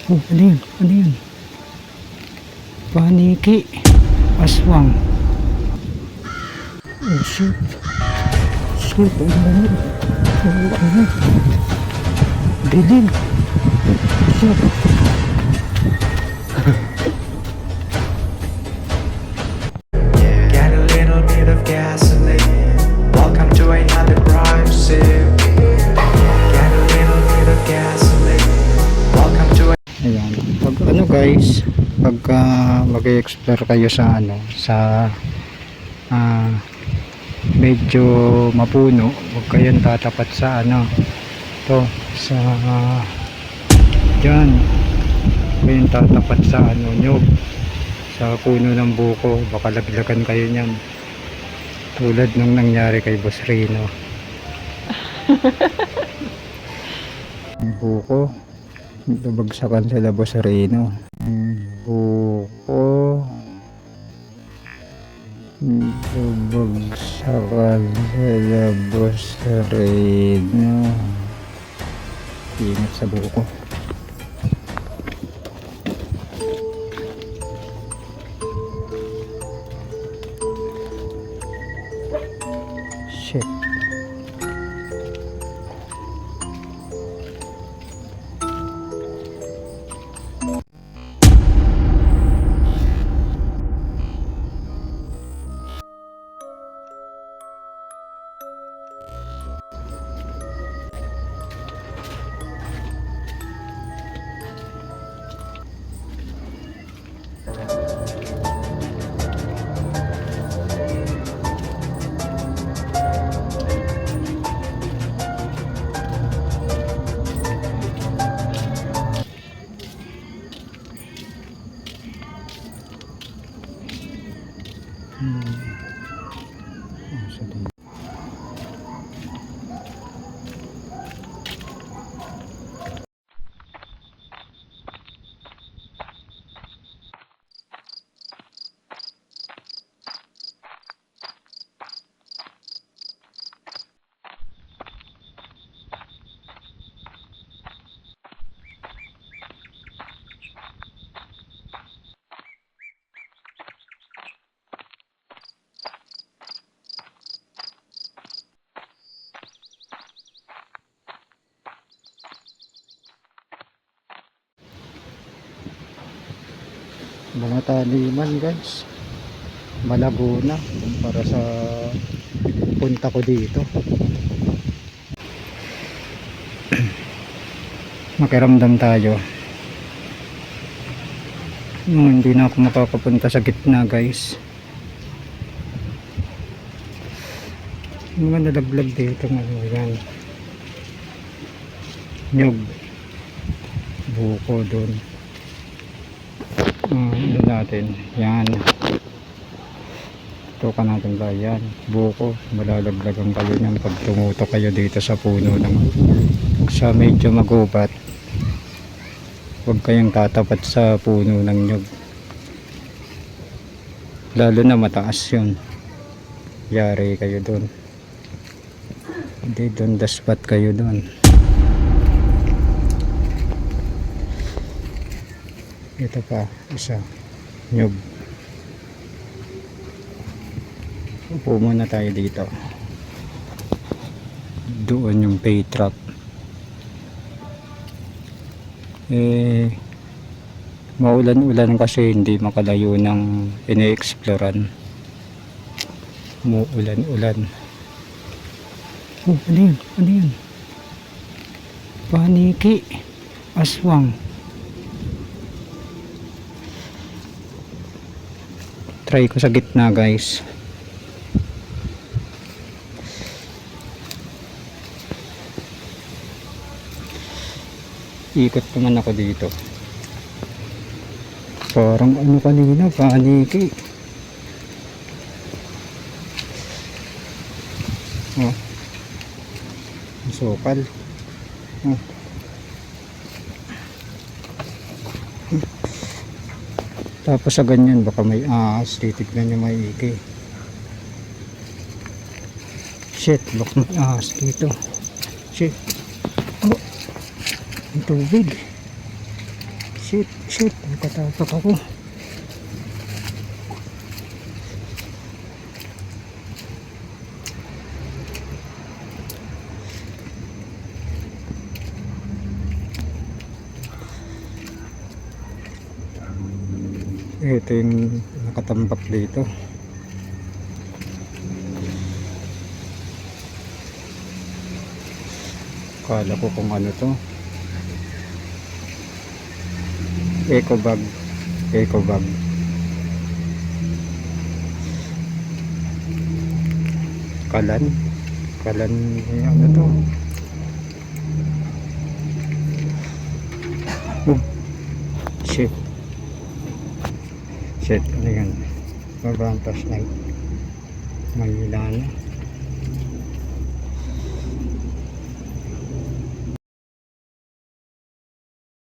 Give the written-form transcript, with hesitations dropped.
Oh, ano yun? Ano yun? Paniki. Aswang. Oh, shit. Shit, ano yun? Oh, ano? Dilim. Shit. Get a little bit of gasoline. Welcome to another crime scene. Get a little bit of gasoline. Welcome to Ayan. Pag ano guys, pagka mag-explore kayo sa ano, sa medyo mapuno, huwag kayong tatapat sa ano, to, sa dyan. Huwag kayong tatapat sa ano nyo, sa puno ng buko, baka laglagan kayo nyan. Tulad nung nangyari kay Boss Rino. Ang buko, babagsakan sila Boss Rino. Buko, babagsakan sila Boss Rino. Ingat sa buko. Shit. Mga taniman guys, malago na para sa punta ko dito. Makiramdam tayo. Hindi na ako makakapunta sa gitna guys. Mga nalaglag dito ngayon. Yan, nyug, buko doon. Ano natin, yan, tukan natin ba yan, buko, malalaglagan kayo nyan pag tumutok kayo dito sa puno ng, sa medyo magubat. Huwag kayong tatapat sa puno ng nyug, lalo na mataas yun, yari kayo dun, hindi dun daspat kayo dun. Ito pa, isa, nyug. Upo muna tayo dito. Doon yung pay trap. Maulan-ulan kasi hindi makalayo ng ine-exploran. Muulan-ulan. Oh, ano yun? Ano yun? Paniki. Aswang. Try ko sa gitna guys. Ikot naman ako dito. Parang ano kanina, paniki. Oh. Sukal. Oh. Tapos sa ganyan baka may ahas, titignan nyo maigi. Shit, baka may ahas dito. Shit. Oh, ang tubig. Shit, natatakot ako. Ito yung nakatambak dito. Kala ko kung ano to. Eco bag. Kalan ano to. Oh. Shit, ano yan? Sobrang flashlight. May ilaw na.